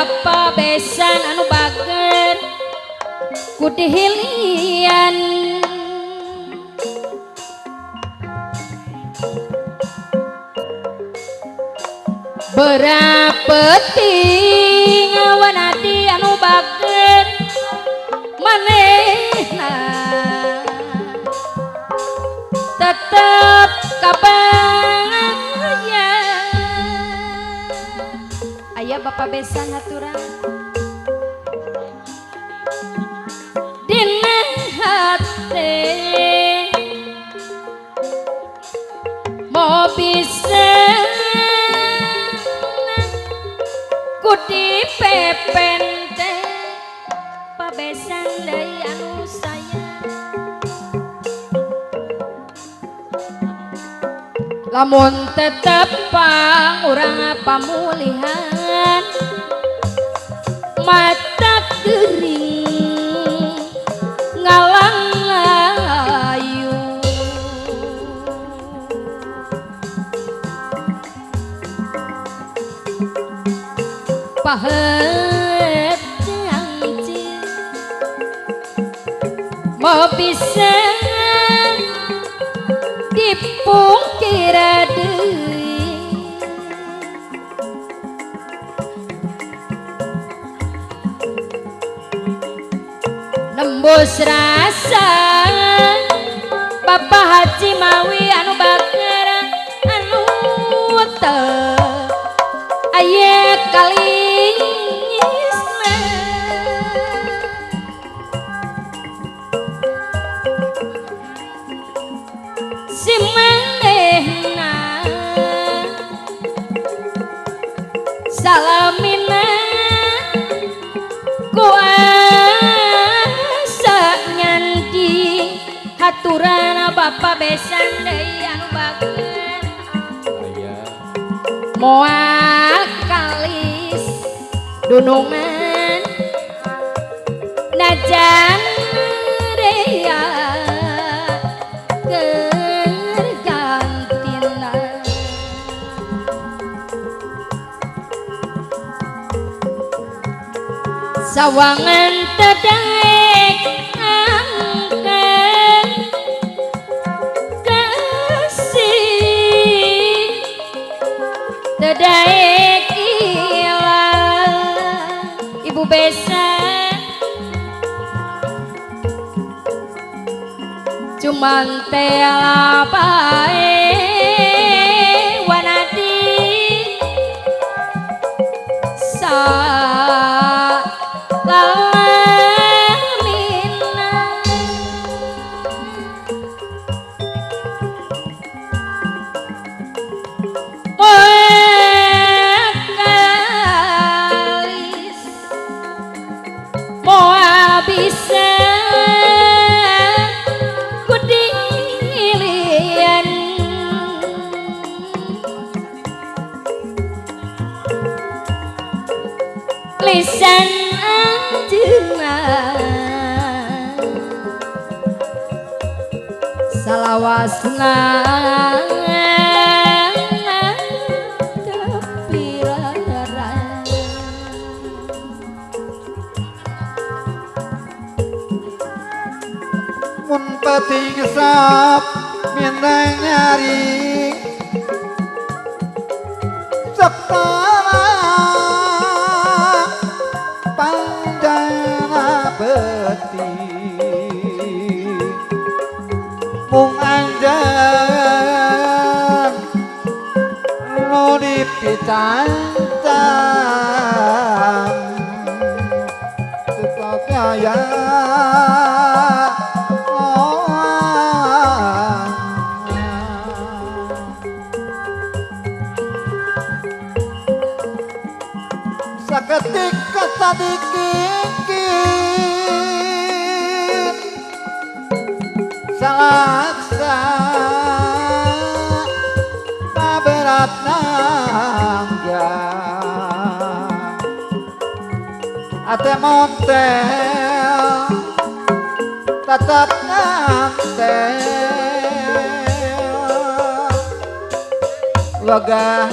Bapa besan anu bager kudihilian berapeuting wanadi anu bager manehna tetep kabaya aya Bapa besan haturan dina hate mau bisa kudi pepen teh pabesan deui anu sayang lamun tetep urang pamulihan mata gering ngalang ayu pahet janji mau bisa dipungkir deui nembus rasa Bapak Haji Mawi anu bager anu teu aya kalisna si manehna salamina kuasa nyanyi haturan Bapa besan deui anu bager moal kalis dunungan najan rea kergantina sawangan tedek angken kasih tedek ilang Ibu besan cuman tela bae wanadi salamina kalis moal bisa lisan anjeunna salawasna kepiraran mun pati gesap mindang nyari sepala panjana beti mung anjan nu dipicancan supaya saketika sadikit salaksa berat nangga ate montel tetap ngantel wagah